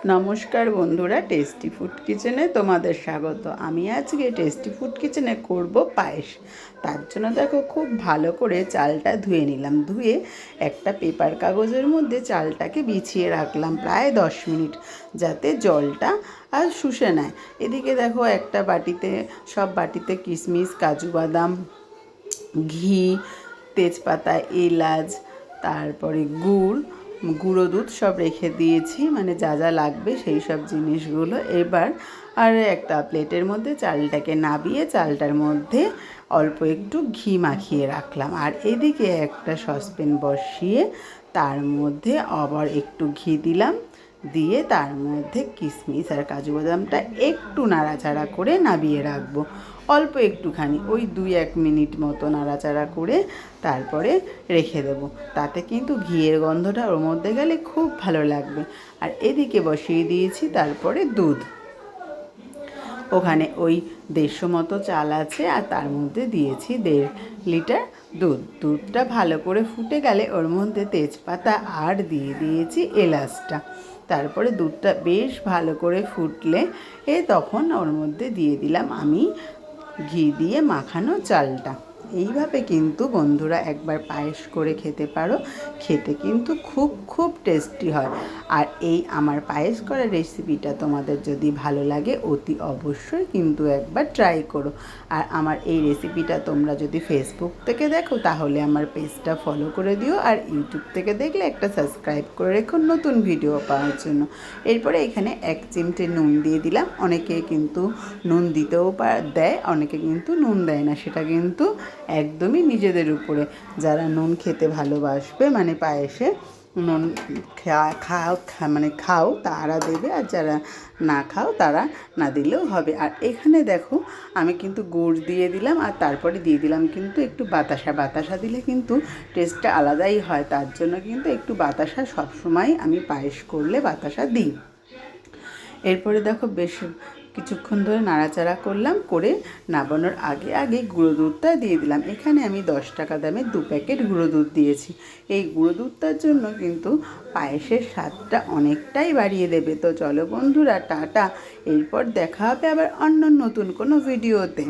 নমস্কার বন্ধুরা, tasty food কিচেনে তোমাদের স্বাগত। আমি আজকে টেস্টি ফুড কিচেনে করব পায়েস। তার জন্য দেখো খুব ভালো করে চালটা ধুয়ে নিলাম। ধুয়ে একটা পেপার কাগজের মধ্যে চালটাকে বিছিয়ে রাখলাম প্রায় 10 মিনিট, যাতে জলটা আর শুষে নেয়। এদিকে দেখো একটা বাটিতে বাটিতে কিশমিশ, কাজু বাদাম, ঘি, তেজপাতা, এলাচ, তারপরে গুঁড়ো দুধ সব রেখে দিয়েছি, মানে যা যা লাগবে সেই সব জিনিসগুলো। এবার আর একটা প্লেটের মধ্যে চালটাকে নাবিয়ে চালটার মধ্যে অল্প একটু ঘি মাখিয়ে রাখলাম। আর এদিকে একটা সসপ্যান বসিয়ে তার মধ্যে আবার একটু ঘি দিলাম, দিয়ে তার মধ্যে কিশমিশ আর কাজু বাদামটা একটু নাড়াচাড়া করে নাবিয়ে রাখবো। অল্প একটুখানি, ওই 2-1 মিনিট মতো নাড়াচাড়া করে তারপরে রেখে দেবো। তাতে কিন্তু ঘিয়ের গন্ধটা ওর মধ্যে গেলে খুব ভালো লাগবে। আর এদিকে বসিয়ে দিয়েছি তারপরে দুধ। ওখানে ওই 150 মতো চাল আছে, আর তার মধ্যে দিয়েছি 1.5 লিটার দুধ। দুধটা ভালো করে ফুটে গেলে ওর মধ্যে তেজপাতা আর দিয়ে দিয়েছি এলাচটা। তারপরে দুধটা বেশ ভালো করে ফুটলে তখন ওর মধ্যে দিয়ে দিলাম আমি ঘি দিয়ে মাখানো চালটা। এইভাবে কিন্তু বন্ধুরা একবার পায়েস করে খেতে পারো, খেতে কিন্তু খুব খুব টেস্টি হয়। আর এই আমার পায়েস করার রেসিপিটা তোমাদের যদি ভালো লাগে অতি অবশ্যই কিন্তু একবার ট্রাই করো। আর আমার এই রেসিপিটা তোমরা যদি ফেসবুক থেকে দেখো তাহলে আমার পেজটা ফলো করে দিও, আর ইউটিউব থেকে দেখলে একটা সাবস্ক্রাইব করে রেখো নতুন ভিডিও পাওয়ার জন্য। এরপরে এখানে 1 চিমটে নুন দিয়ে দিলাম। অনেকে কিন্তু নুন দিতেও দেয়, অনেকে কিন্তু নুন দেয় না, সেটা কিন্তু একদমই নিজেদের উপরে। যারা নুন খেতে ভালোবাসবে, মানে পায়েসে নুন খাও তারা দেবে, আর যারা না খাও তারা না দিলেও হবে। আর এখানে দেখো আমি কিন্তু গুড় দিয়ে দিলাম, আর তারপরে দিয়ে দিলাম কিন্তু একটু বাতাসা দিলে কিন্তু টেস্টটা আলাদাই হয়। তার জন্য কিন্তু একটু বাতাসা সবসময় আমি পায়েস করলে বাতাসা দিই। এরপরে দেখো বেশ কিছুক্ষণ ধরে নাড়াচাড়া করলাম, করে নামানোর আগে গুঁড়ো দুধটা দিয়ে দিলাম। এখানে আমি 10 টাকা দামের 2 প্যাকেট গুঁড়ো দুধ দিয়েছি। এই গুঁড়ো দুধটার জন্য কিন্তু পায়েসের স্বাদটা অনেকটাই বাড়িয়ে দেবে। তো চলো বন্ধুরা, টাটা। এরপর দেখা হবে আবার অন্য নতুন কোনো ভিডিওতে।